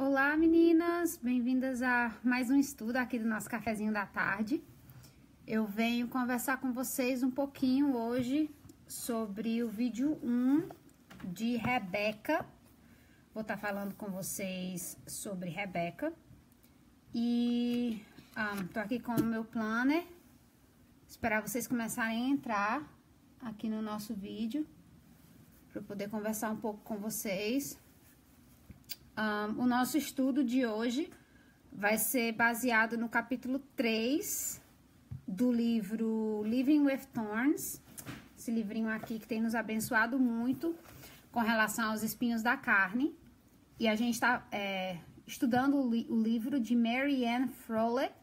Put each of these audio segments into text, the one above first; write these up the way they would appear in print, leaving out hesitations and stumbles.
Olá, meninas! Bem-vindas a mais um estudo aqui do nosso cafezinho da tarde. Eu venho conversar com vocês um pouquinho hoje sobre o vídeo 1 de Rebeca. Vou estar falando com vocês sobre Rebeca. E tô aqui com o meu planner. Esperar vocês começarem a entrar aqui no nosso vídeo para eu poder conversar um pouco com vocês. O nosso estudo de hoje vai ser baseado no capítulo 3 do livro Living with Thorns. Esse livrinho aqui que tem nos abençoado muito com relação aos espinhos da carne. E a gente está estudando o livro de Mary Ann Froelich.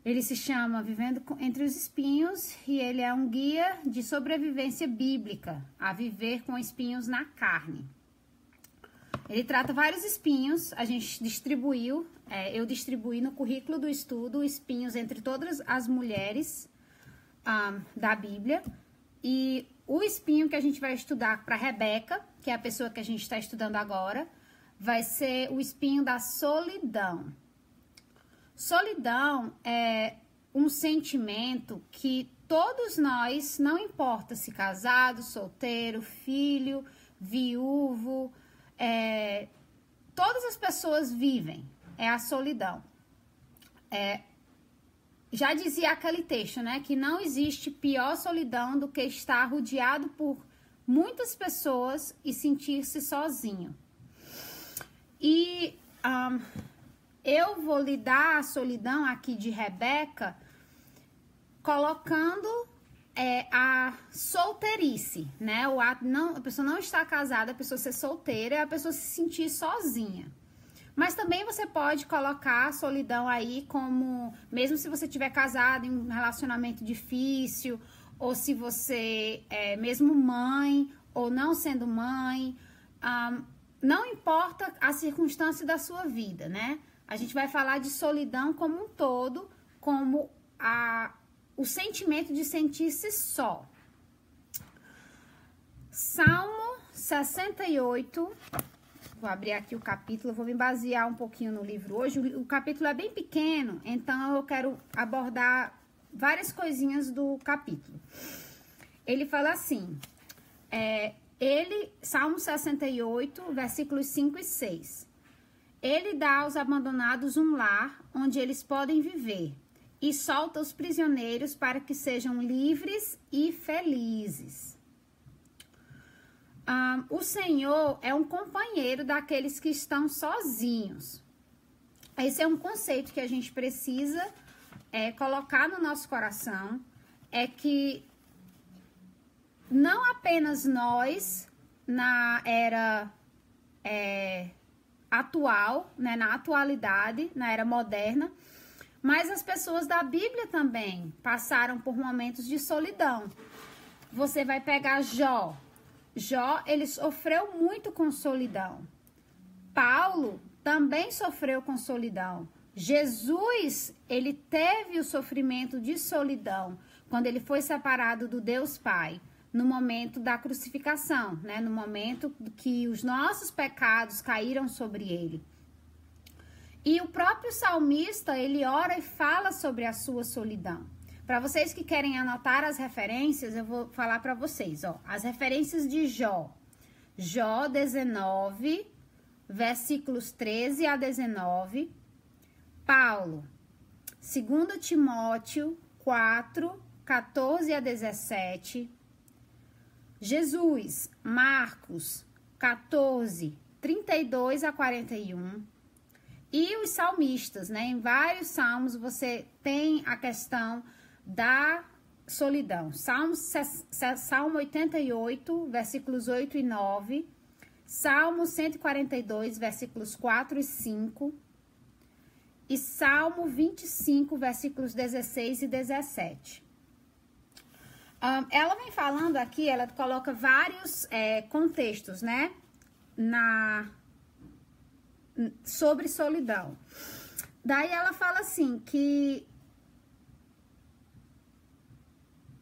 Ele se chama Vivendo Entre os Espinhos e ele é um guia de sobrevivência bíblica a viver com espinhos na carne. Ele trata vários espinhos, a gente distribuiu, eu distribuí no currículo do estudo espinhos entre todas as mulheres da Bíblia. E o espinho que a gente vai estudar para Rebeca, que é a pessoa que a gente está estudando agora, vai ser o espinho da solidão. Solidão é um sentimento que todos nós, não importa se casado, solteiro, filho, viúvo, todas as pessoas vivem, é a solidão. Já dizia aquele texto, né, que não existe pior solidão do que estar rodeado por muitas pessoas e sentir-se sozinho. E eu vou lidar a solidão aqui de Rebeca colocando a solteirice, né? A pessoa não estar casada, a pessoa ser solteira, a pessoa se sentir sozinha. Mas também você pode colocar a solidão aí como, mesmo se você estiver casado em um relacionamento difícil, ou se você é mesmo mãe, ou não sendo mãe, não importa a circunstância da sua vida, né? A gente vai falar de solidão como um todo, como o sentimento de sentir-se só. Salmo 68, vou abrir aqui o capítulo, vou me basear um pouquinho no livro hoje. O capítulo é bem pequeno, então eu quero abordar várias coisinhas do capítulo. Ele fala assim, Salmo 68, versículos 5 e 6. Ele dá aos abandonados um lar onde eles podem viver e solta os prisioneiros para que sejam livres e felizes. O Senhor é um companheiro daqueles que estão sozinhos. Esse é um conceito que a gente precisa colocar no nosso coração, é que não apenas nós, na era atual, né, na atualidade, na era moderna, mas as pessoas da Bíblia também passaram por momentos de solidão. Você vai pegar Jó. Jó, ele sofreu muito com solidão. Paulo também sofreu com solidão. Jesus, ele teve o sofrimento de solidão quando ele foi separado do Deus Pai, no momento da crucificação, né? No momento que os nossos pecados caíram sobre ele. E o próprio salmista, ele ora e fala sobre a sua solidão. Para vocês que querem anotar as referências, eu vou falar para vocês, ó. As referências de Jó. Jó 19, versículos 13 a 19. Paulo, 2 Timóteo 4, 14 a 17. Jesus, Marcos 14, 32 a 41. E os salmistas, né? Em vários salmos você tem a questão da solidão. Salmo 88, versículos 8 e 9. Salmo 142, versículos 4 e 5. E Salmo 25, versículos 16 e 17. Ela vem falando aqui, ela coloca vários contextos, né? Sobre solidão. Daí ela fala assim, que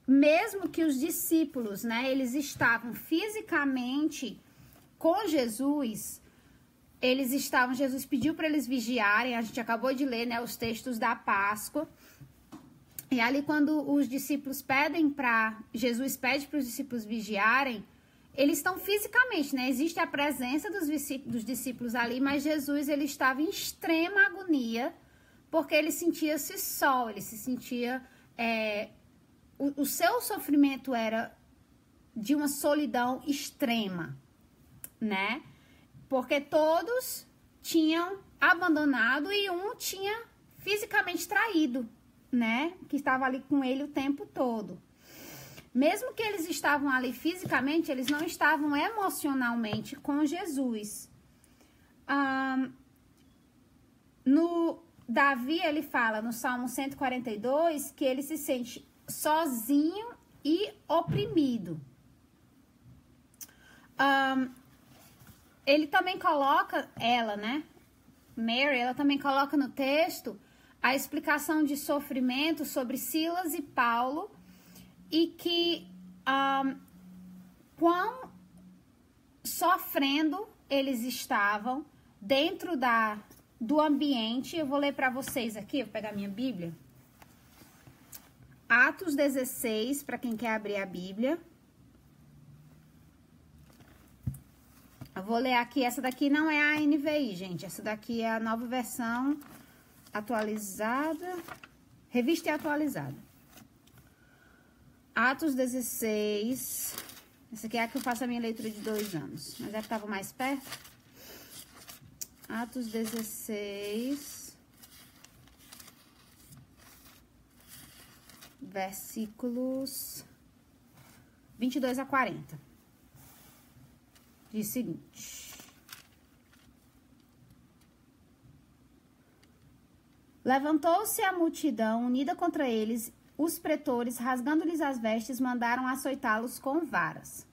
mesmo que os discípulos, né, eles estavam fisicamente com Jesus, Jesus pediu para eles vigiarem, a gente acabou de ler, né, os textos da Páscoa. E ali quando os discípulos Jesus pede para os discípulos vigiarem, eles estão fisicamente, né? Existe a presença dos discípulos ali, mas Jesus, ele estava em extrema agonia, porque ele sentia-se só, ele se sentia... o seu sofrimento era de uma solidão extrema, né? Porque todos tinham abandonado e um tinha fisicamente traído, né? Que estava ali com ele o tempo todo. Mesmo que eles estavam ali fisicamente, eles não estavam emocionalmente com Jesus. Davi, ele fala no Salmo 142 que ele se sente sozinho e oprimido. Ele também coloca, Mary, ela também coloca no texto a explicação de sofrimento sobre Silas e Paulo e que quão sofrendo eles estavam dentro do ambiente. Eu vou ler para vocês aqui, vou pegar minha Bíblia. Atos 16, para quem quer abrir a Bíblia. Eu vou ler aqui, essa daqui não é a NVI, gente. Essa daqui é a nova versão atualizada, revista e atualizada. Atos 16. Essa aqui é a que eu faço a minha leitura de 2 anos. Mas é que estava mais perto. Atos 16. Versículos 22 a 40. Diz o seguinte: levantou-se a multidão unida contra eles. Os pretores, rasgando-lhes as vestes, mandaram açoitá-los com varas.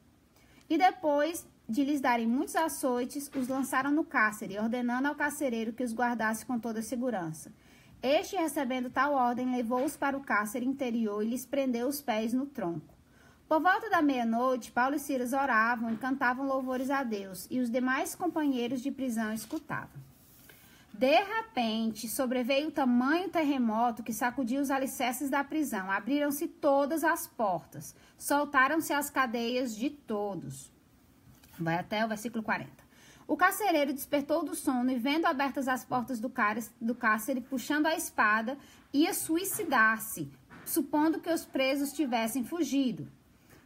E depois de lhes darem muitos açoites, os lançaram no cárcere, ordenando ao carcereiro que os guardasse com toda segurança. Este, recebendo tal ordem, levou-os para o cárcere interior e lhes prendeu os pés no tronco. Por volta da meia-noite, Paulo e Silas oravam e cantavam louvores a Deus, e os demais companheiros de prisão escutavam. De repente, sobreveio tamanho terremoto que sacudiu os alicerces da prisão. Abriram-se todas as portas. Soltaram-se as cadeias de todos. Vai até o versículo 40. O carcereiro despertou do sono e, vendo abertas as portas do cárcere, puxando a espada, ia suicidar-se, supondo que os presos tivessem fugido.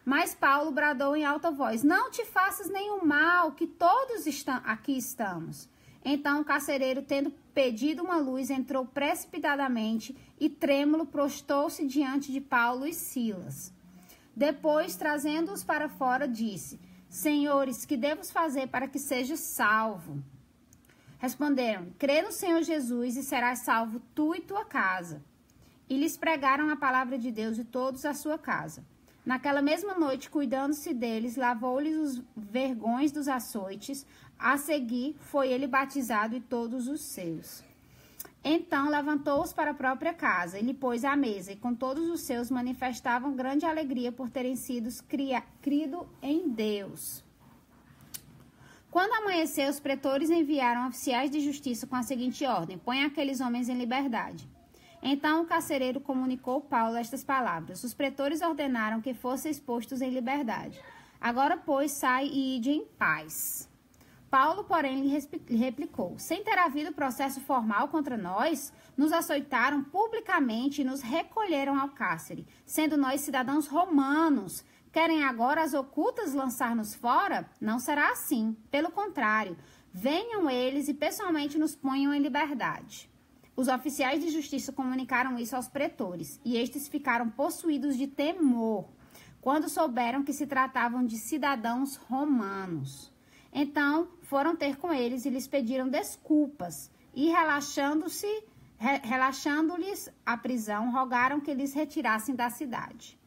Mas Paulo bradou em alta voz: não te faças nenhum mal, que todos aqui estamos. Então o carcereiro, tendo pedido uma luz, entrou precipitadamente e, trêmulo, prostou-se diante de Paulo e Silas. Depois, trazendo-os para fora, disse: senhores, que devo fazer para que seja salvo? Responderam: crê no Senhor Jesus e serás salvo tu e tua casa. E lhes pregaram a palavra de Deus e todos a sua casa. Naquela mesma noite, cuidando-se deles, lavou-lhes os vergões dos açoites. A seguir, foi ele batizado e todos os seus. Então, levantou-os para a própria casa e lhe pôs à mesa, e com todos os seus manifestavam grande alegria por terem sido crido em Deus. Quando amanheceu, os pretores enviaram oficiais de justiça com a seguinte ordem: põe aqueles homens em liberdade. Então o carcereiro comunicou a Paulo estas palavras: os pretores ordenaram que fossem expostos em liberdade. Agora, pois, sai e ide em paz. Paulo, porém, lhe replicou: sem ter havido processo formal contra nós, nos açoitaram publicamente e nos recolheram ao cárcere. Sendo nós cidadãos romanos, querem agora as ocultas lançar-nos fora? Não será assim. Pelo contrário, venham eles e pessoalmente nos ponham em liberdade. Os oficiais de justiça comunicaram isso aos pretores, e estes ficaram possuídos de temor quando souberam que se tratavam de cidadãos romanos. Então, foram ter com eles e lhes pediram desculpas, e relaxando-lhes a prisão, rogaram que lhes retirassem da cidade.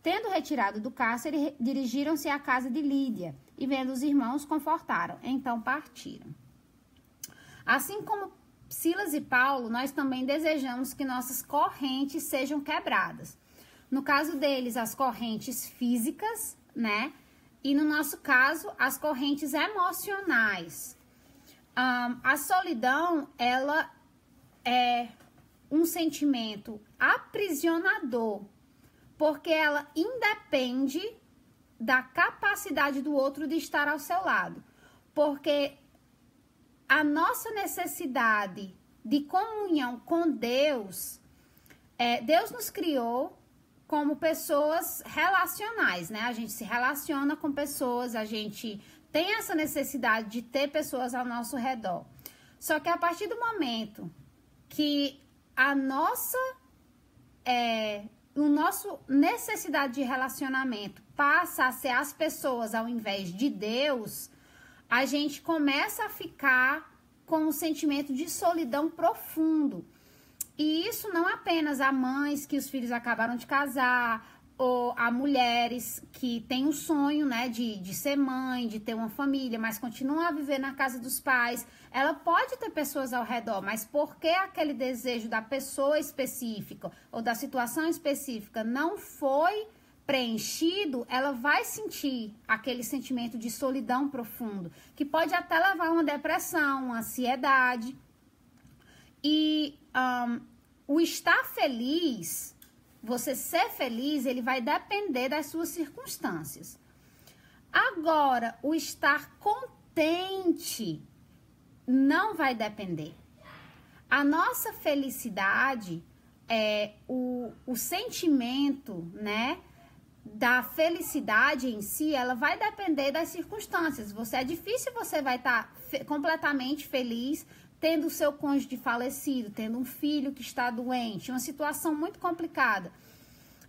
Tendo retirado do cárcere, dirigiram-se à casa de Lídia, e vendo os irmãos, confortaram. Então partiram. Assim como Silas e Paulo, nós também desejamos que nossas correntes sejam quebradas. No caso deles, as correntes físicas, né? E no nosso caso, as correntes emocionais. A solidão, ela é um sentimento aprisionador, porque ela independe da capacidade do outro de estar ao seu lado. Porque a nossa necessidade de comunhão com Deus, Deus nos criou como pessoas relacionais, né? A gente se relaciona com pessoas, a gente tem essa necessidade de ter pessoas ao nosso redor. Só que a partir do momento que a nossa necessidade de relacionamento passa a ser as pessoas ao invés de Deus, a gente começa a ficar com um sentimento de solidão profundo. E isso não apenas a mães que os filhos acabaram de casar, ou a mulheres que têm o sonho, né, de ser mãe, de ter uma família, mas continuam a viver na casa dos pais. Ela pode ter pessoas ao redor, mas porque aquele desejo da pessoa específica ou da situação específica não foi preenchido, ela vai sentir aquele sentimento de solidão profundo, que pode até levar a uma depressão, uma ansiedade. E o estar feliz, você ser feliz, ele vai depender das suas circunstâncias. Agora, o estar contente não vai depender. A nossa felicidade, o sentimento, né, da felicidade em si, ela vai depender das circunstâncias. É difícil você vai estar completamente feliz tendo o seu cônjuge falecido, tendo um filho que está doente, uma situação muito complicada.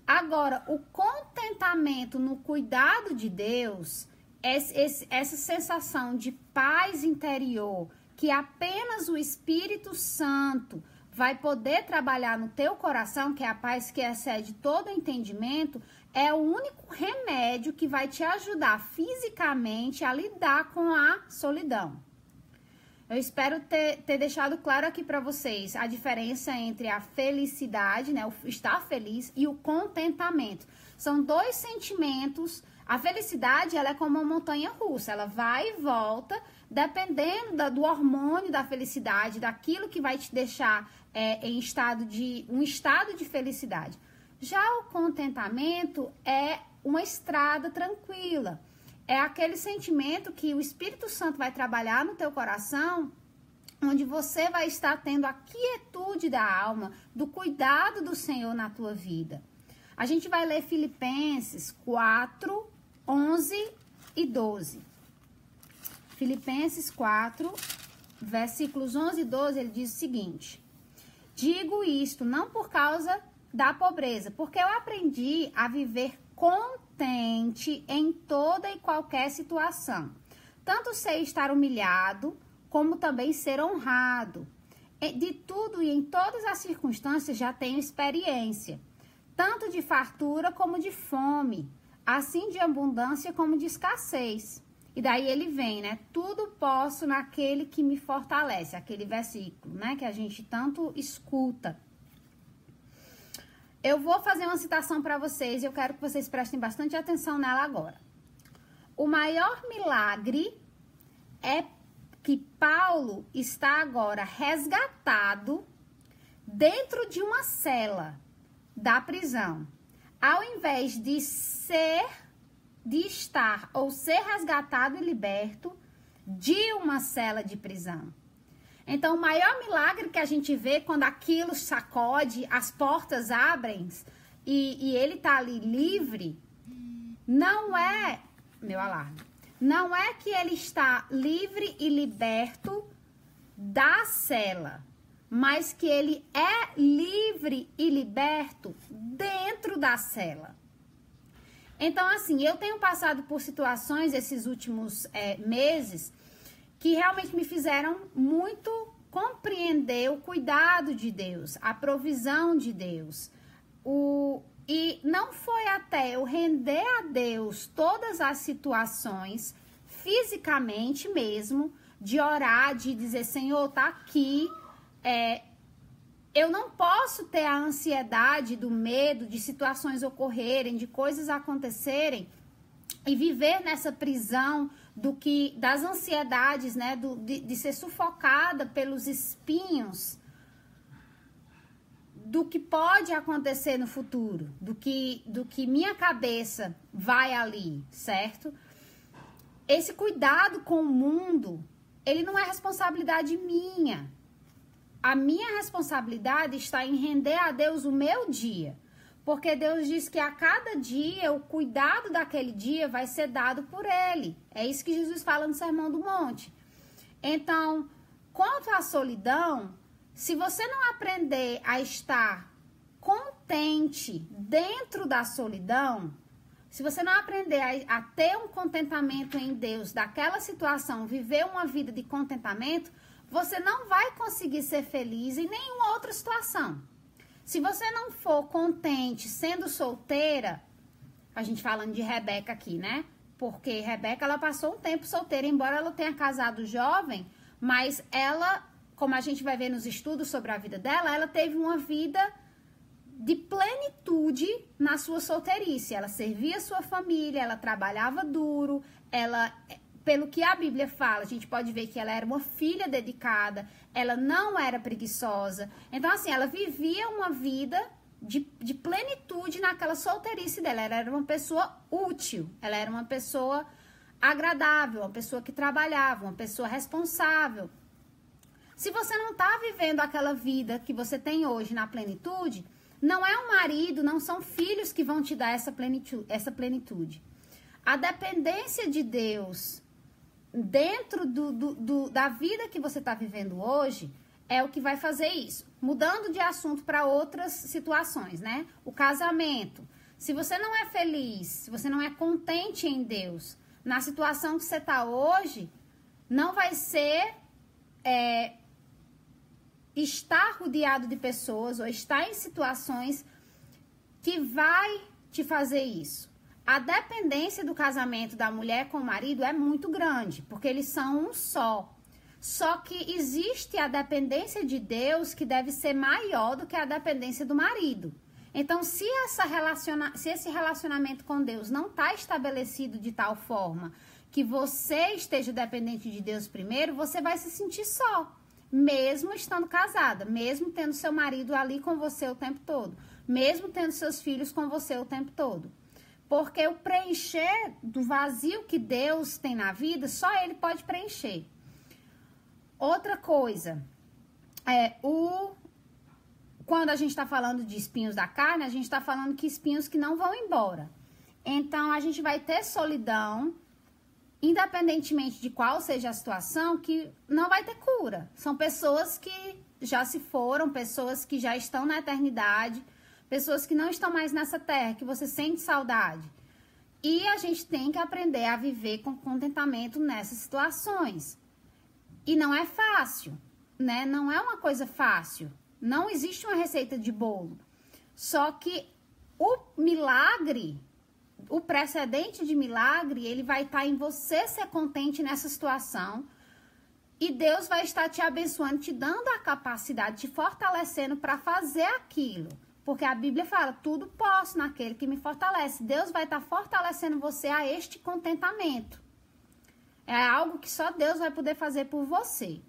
Agora, o contentamento no cuidado de Deus, essa sensação de paz interior, que apenas o Espírito Santo vai poder trabalhar no teu coração, que é a paz que excede todo entendimento, é o único remédio que vai te ajudar fisicamente a lidar com a solidão. Eu espero ter deixado claro aqui para vocês a diferença entre a felicidade, né, o estar feliz, e o contentamento. São dois sentimentos. A felicidade, ela é como uma montanha russa, ela vai e volta, dependendo do hormônio da felicidade, daquilo que vai te deixar em um estado de felicidade. Já o contentamento é uma estrada tranquila. É aquele sentimento que o Espírito Santo vai trabalhar no teu coração, onde você vai estar tendo a quietude da alma, do cuidado do Senhor na tua vida. A gente vai ler Filipenses 4, 11 e 12. Filipenses 4, versículos 11 e 12, ele diz o seguinte: digo isto não por causa da pobreza, porque eu aprendi a viver contente em toda e qualquer situação. Tanto sei estar humilhado, como também ser honrado. De tudo e em todas as circunstâncias já tenho experiência, tanto de fartura como de fome, assim de abundância como de escassez. E daí ele vem, né? Tudo posso naquele que me fortalece, aquele versículo, né? Que a gente tanto escuta. Eu vou fazer uma citação para vocês e eu quero que vocês prestem bastante atenção nela agora. O maior milagre é que Paulo está agora resgatado dentro de uma cela da prisão. Ao invés de estar ou ser resgatado e liberto de uma cela de prisão. Então, o maior milagre que a gente vê quando aquilo sacode, as portas abrem e ele tá ali livre, não é, meu alarme, não é que ele está livre e liberto da cela, mas que ele é livre e liberto dentro da cela. Então, assim, eu tenho passado por situações esses últimos meses que realmente me fizeram muito compreender o cuidado de Deus, a provisão de Deus. E não foi até eu render a Deus todas as situações, fisicamente mesmo, de orar, de dizer, Senhor, tá aqui. Eu não posso ter a ansiedade do medo de situações ocorrerem, de coisas acontecerem, e viver nessa prisão das ansiedades, né? De ser sufocada pelos espinhos do que pode acontecer no futuro, do que minha cabeça vai ali, certo? Esse cuidado com o mundo, ele não é responsabilidade minha. A minha responsabilidade está em render a Deus o meu dia. Porque Deus diz que a cada dia, o cuidado daquele dia vai ser dado por Ele. É isso que Jesus fala no Sermão do Monte. Então, quanto à solidão, se você não aprender a estar contente dentro da solidão, se você não aprender a ter um contentamento em Deus daquela situação, viver uma vida de contentamento, você não vai conseguir ser feliz em nenhuma outra situação. Se você não for contente sendo solteira, a gente falando de Rebeca aqui, né? Porque Rebeca, ela passou um tempo solteira, embora ela tenha casado jovem, mas ela, como a gente vai ver nos estudos sobre a vida dela, ela teve uma vida de plenitude na sua solteirice. Ela servia a sua família, ela trabalhava duro, ela, pelo que a Bíblia fala, a gente pode ver que ela era uma filha dedicada, ela não era preguiçosa. Então, assim, ela vivia uma vida de plenitude naquela solteirice dela. Ela era uma pessoa útil, ela era uma pessoa agradável, uma pessoa que trabalhava, uma pessoa responsável. Se você não está vivendo aquela vida que você tem hoje na plenitude, não é um marido, não são filhos que vão te dar essa plenitude. A dependência de Deus dentro da vida que você está vivendo hoje é o que vai fazer isso. Mudando de assunto para outras situações, né? O casamento. Se você não é feliz, se você não é contente em Deus, na situação que você está hoje, não vai ser estar rodeado de pessoas ou estar em situações que vai te fazer isso. A dependência do casamento da mulher com o marido é muito grande, porque eles são um só. Só que existe a dependência de Deus que deve ser maior do que a dependência do marido. Então, se esse relacionamento com Deus não está estabelecido de tal forma que você esteja dependente de Deus primeiro, você vai se sentir só, mesmo estando casada, mesmo tendo seu marido ali com você o tempo todo, mesmo tendo seus filhos com você o tempo todo. Porque o preencher do vazio que Deus tem na vida, só Ele pode preencher. Outra coisa, quando a gente está falando de espinhos da carne, a gente está falando que espinhos que não vão embora. Então, a gente vai ter solidão, independentemente de qual seja a situação, que não vai ter cura. São pessoas que já se foram, pessoas que já estão na eternidade, pessoas que não estão mais nessa terra, que você sente saudade. E a gente tem que aprender a viver com contentamento nessas situações. E não é fácil, né? Não é uma coisa fácil. Não existe uma receita de bolo. Só que o milagre, o precedente de milagre, ele vai estar em você ser contente nessa situação. E Deus vai estar te abençoando, te dando a capacidade, te fortalecendo para fazer aquilo. Porque a Bíblia fala, tudo posso naquele que me fortalece. Deus vai estar fortalecendo você a este contentamento. É algo que só Deus vai poder fazer por você.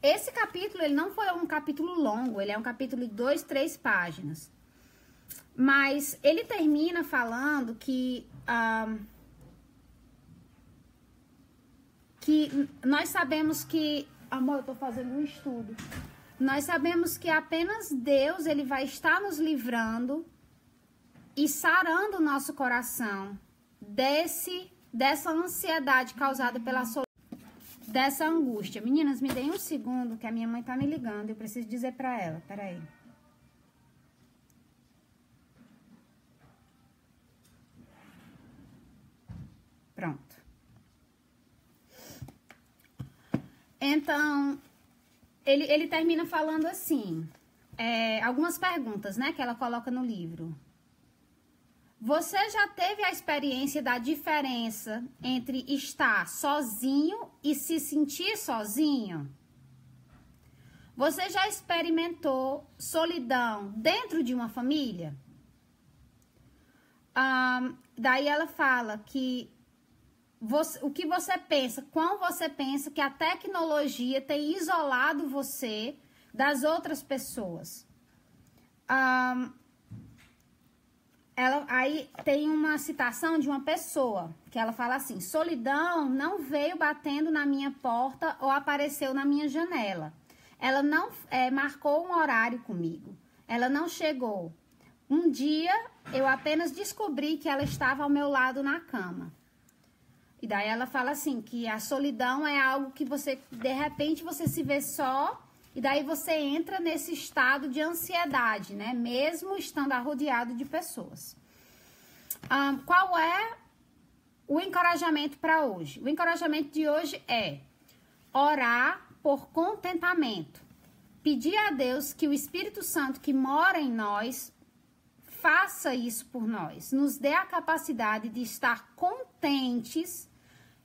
Esse capítulo, ele não foi um capítulo longo, ele é um capítulo de 2, 3 páginas. Mas ele termina falando que nós sabemos que... Amor, eu tô fazendo um estudo. Nós sabemos que apenas Deus, ele vai estar nos livrando e sarando o nosso coração dessa ansiedade causada pela solidão, dessa angústia. Meninas, me deem um segundo que a minha mãe tá me ligando, eu preciso dizer pra ela, peraí. Pronto. Então, ele termina falando assim, algumas perguntas, né, que ela coloca no livro. Você já teve a experiência da diferença entre estar sozinho e se sentir sozinho? Você já experimentou solidão dentro de uma família? daí ela fala que o que você pensa, quão você pensa que a tecnologia tem isolado você das outras pessoas. Aí tem uma citação de uma pessoa que ela fala assim: solidão não veio batendo na minha porta ou apareceu na minha janela. Ela não marcou um horário comigo. Ela não chegou. Um dia eu apenas descobri que ela estava ao meu lado na cama. E daí ela fala assim, que a solidão é algo que você, de repente, você se vê só, e daí você entra nesse estado de ansiedade, né? Mesmo estando rodeado de pessoas. Qual é o encorajamento para hoje? O encorajamento de hoje é orar por contentamento. Pedir a Deus que o Espírito Santo que mora em nós faça isso por nós. Nos dê a capacidade de estar contentes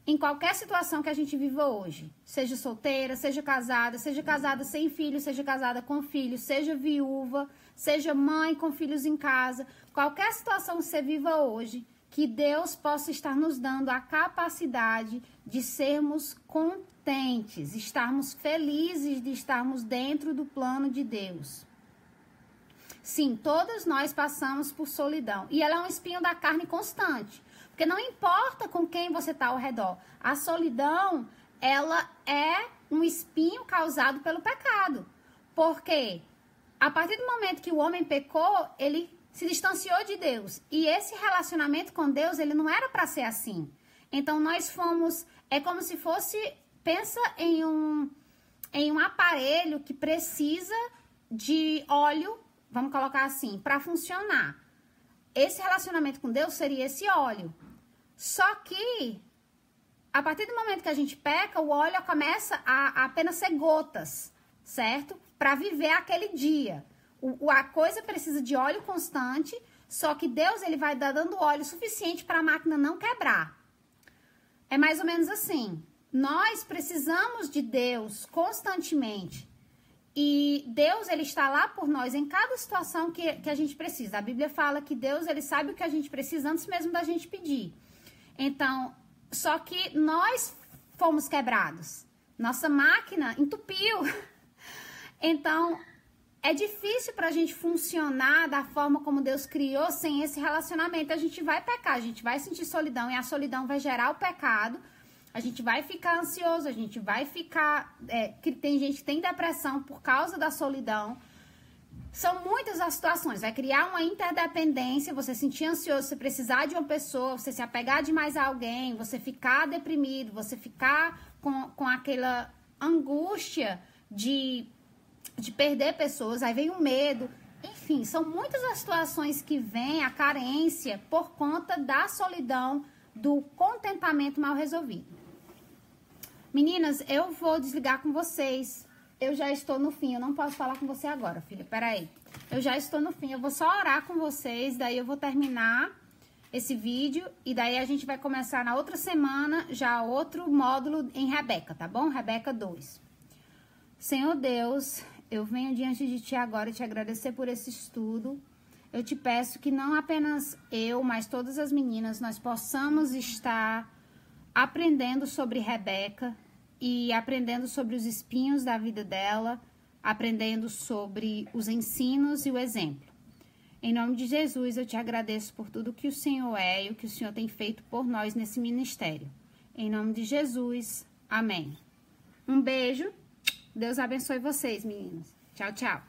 em qualquer situação que a gente viva hoje. Seja solteira, seja casada sem filho, seja casada com filho, seja viúva, seja mãe com filhos em casa. Qualquer situação que você viva hoje, que Deus possa estar nos dando a capacidade de sermos contentes, estarmos felizes de estarmos dentro do plano de Deus. Sim, todas nós passamos por solidão. E ela é um espinho da carne constante. Porque não importa com quem você está ao redor. A solidão, ela é um espinho causado pelo pecado. Porque a partir do momento que o homem pecou, ele se distanciou de Deus. E esse relacionamento com Deus, ele não era para ser assim. Então, nós fomos... É como se fosse... Pensa em um aparelho que precisa de óleo, vamos colocar assim, para funcionar. Esse relacionamento com Deus seria esse óleo. Só que, a partir do momento que a gente peca, o óleo começa a apenas ser gotas, certo? Para viver aquele dia. A coisa precisa de óleo constante, só que Deus ele vai dando óleo suficiente para a máquina não quebrar. É mais ou menos assim. Nós precisamos de Deus constantemente. E Deus, ele está lá por nós em cada situação que a gente precisa. A Bíblia fala que Deus, ele sabe o que a gente precisa antes mesmo da gente pedir. Então, só que nós fomos quebrados. Nossa máquina entupiu. Então, é difícil para a gente funcionar da forma como Deus criou sem esse relacionamento. A gente vai pecar, a gente vai sentir solidão e a solidão vai gerar o pecado. A gente vai ficar ansioso, a gente vai ficar... tem gente que tem depressão por causa da solidão. São muitas as situações. Vai criar uma interdependência, você sentir ansioso, você precisar de uma pessoa, você se apegar demais a alguém, você ficar deprimido, você ficar com aquela angústia de perder pessoas. Aí vem o medo. Enfim, são muitas as situações que vem a carência por conta da solidão, do contentamento mal resolvido. Meninas, eu vou desligar com vocês. Eu já estou no fim. Eu não posso falar com você agora, filha. Peraí. Eu já estou no fim. Eu vou só orar com vocês. Daí eu vou terminar esse vídeo. E daí a gente vai começar na outra semana já outro módulo em Rebeca, tá bom? Rebeca 2. Senhor Deus, eu venho diante de Ti agora e te agradecer por esse estudo. Eu te peço que não apenas eu, mas todas as meninas, nós possamos estar aprendendo sobre Rebeca e aprendendo sobre os espinhos da vida dela, aprendendo sobre os ensinos e o exemplo. Em nome de Jesus, eu te agradeço por tudo que o Senhor é e o que o Senhor tem feito por nós nesse ministério. Em nome de Jesus, amém. Um beijo. Deus abençoe vocês, meninas. Tchau, tchau.